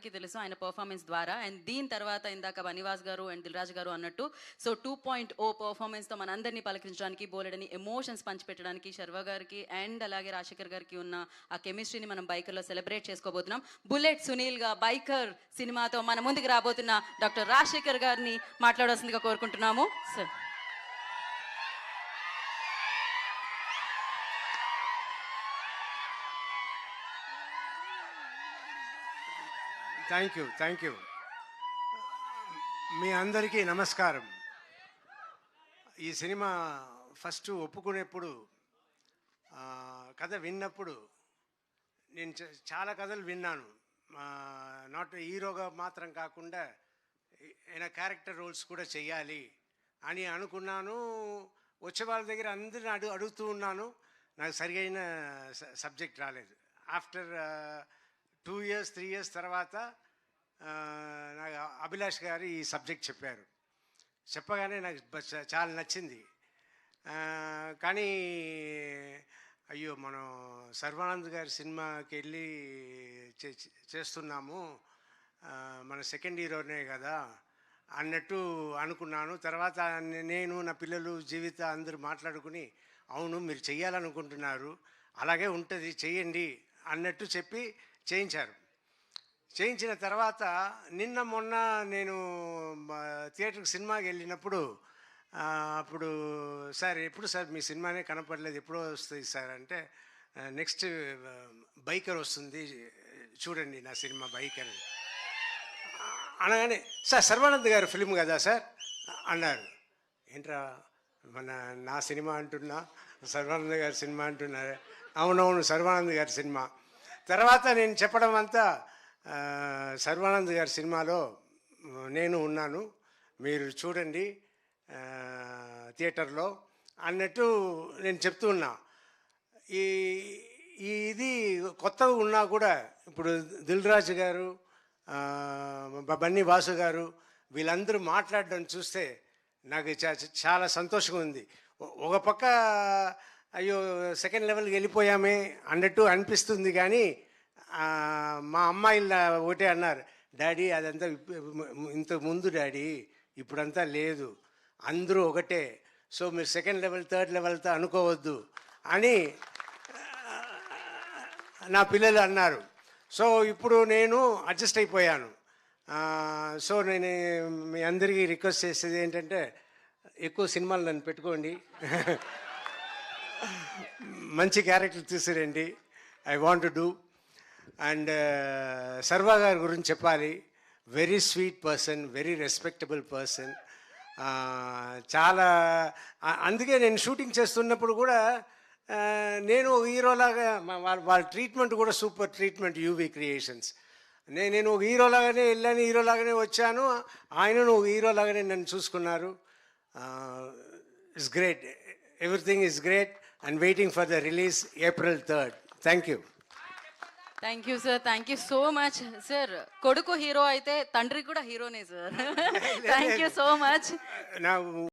అందరికీ తెలుసు ఆయన పర్ఫార్మెన్స్ ద్వారా. అండ్ దీని తర్వాత ఇందాక బనివాస్ గారు అండ్ దిల్రాజు గారు అన్నట్టు సో 2.0 పర్ఫార్మెన్స్తో మనందరినీ పలకరించడానికి, బోలెడని ఎమోషన్స్ పంచిపెట్టడానికి శర్వ గారికి అండ్ అలాగే రాజశేఖర్ గారికి ఉన్న ఆ కెమిస్ట్రీని మనం బైకర్లో సెలబ్రేట్ చేసుకోబోతున్నాం. బుల్లెట్ సునీల్గా బైకర్ సినిమాతో మన ముందుకు రాబోతున్న డాక్టర్ రాజశేఖర్ గారిని మాట్లాడాల్సిందిగా కోరుకుంటున్నాము. Sir thank you. మీ అందరికీ నమస్కారం. ఈ సినిమా ఫస్ట్ ఒప్పుకునేప్పుడు కథ విన్నప్పుడు నేను చాలా కథలు విన్నాను. నాట్ హీరోగా మాత్రం కాకుండా ఆయన క్యారెక్టర్ రోల్స్ కూడా చెయ్యాలి అని అనుకున్నాను. వచ్చే వాళ్ళ దగ్గర అందరిని అడుగుతూ ఉన్నాను. నాకు సరిగైన సబ్జెక్ట్ రాలేదు. ఆఫ్టర్ 2 years 3 years తర్వాత నాకు అభిలాష్ గారు ఈ సబ్జెక్ట్ చెప్పారు. చెప్పగానే నాకు చాలా నచ్చింది. కానీ అయ్యో మనం సర్వానంద్ గారి సినిమాకి వెళ్ళి చేస్తున్నాము, మన సెకండ్ హీరోనే కదా అన్నట్టు అనుకున్నాను. తర్వాత నేను నా పిల్లలు జీవిత అందరూ మాట్లాడుకుని అవును మీరు చెయ్యాలనుకుంటున్నారు, అలాగే ఉంటుంది చెయ్యండి అన్నట్టు చెప్పి చేయించారు. చేయించిన తర్వాత నిన్న మొన్న నేను థియేటర్కి సినిమాకి వెళ్ళినప్పుడు అప్పుడు సార్ ఎప్పుడు సార్ మీ సినిమానే కనపడలేదు, ఎప్పుడో వస్తుంది సార్ అంటే నెక్స్ట్ బైకర్ వస్తుంది చూడండి నా సినిమా బైకర్ అనగానే సార్ సర్వానంద్ గారి ఫిల్మ్ కదా సార్ అన్నారు. ఏంట్రా నా సినిమా అంటున్నా, సర్వానంద్ గారి సినిమా అంటున్నారు. అవునవును సర్వానంద్ గారి సినిమా. తర్వాత నేను చెప్పడం అంతా సర్వానంద్ గారి సినిమాలో నేను ఉన్నాను, మీరు చూడండి థియేటర్లో అన్నట్టు నేను చెప్తూ ఉన్నా. ఇది కొత్తగా ఉన్నా కూడా ఇప్పుడు దిల్రాజు గారు, బన్నీ వాసు గారు వీళ్ళందరూ మాట్లాడడం చూస్తే నాకు చాలా సంతోషంగా ఉంది. ఒక పక్క అయ్యో సెకండ్ లెవెల్కి వెళ్ళిపోయామే అన్నట్టు అనిపిస్తుంది. కానీ మా అమ్మాయిల ఒకటే అన్నారు, డాడీ అదంతా ఇంతకు ముందు డాడీ, ఇప్పుడంతా లేదు, అందరూ ఒకటే, సో మీరు సెకండ్ లెవెల్ థర్డ్ లెవెల్తో అనుకోవద్దు అని నా పిల్లలు అన్నారు. సో ఇప్పుడు నేను అడ్జస్ట్ అయిపోయాను. సో నేను మీ అందరికీ రిక్వెస్ట్ చేసేది ఏంటంటే ఎక్కువ సినిమాలు నన్ను పెట్టుకోండి, మంచి క్యారెక్టర్ తీసుకురండి, I want to do. And Sarva గారి గురించి చెప్పాలి, very sweet person, very respectable person. చాలా అందుకే నేను షూటింగ్ చేస్తున్నప్పుడు కూడా నేను హీరోలాగా వాళ్ళ ట్రీట్మెంట్ కూడా సూపర్ ట్రీట్మెంట్ యూవీ క్రియేషన్స్. నేను ఒక హీరోలాగానే వెళ్ళాను, హీరోలాగానే వచ్చాను, ఆయనను ఒక హీరోలాగానే నన్ను చూసుకున్నారు. It's great, everything is great and waiting for the release April 3rd. Thank you. Thank you sir, thank you so much sir. కొడుకు హీరో అయితే తండ్రి కూడా హీరోనే సార్. Thank you so much.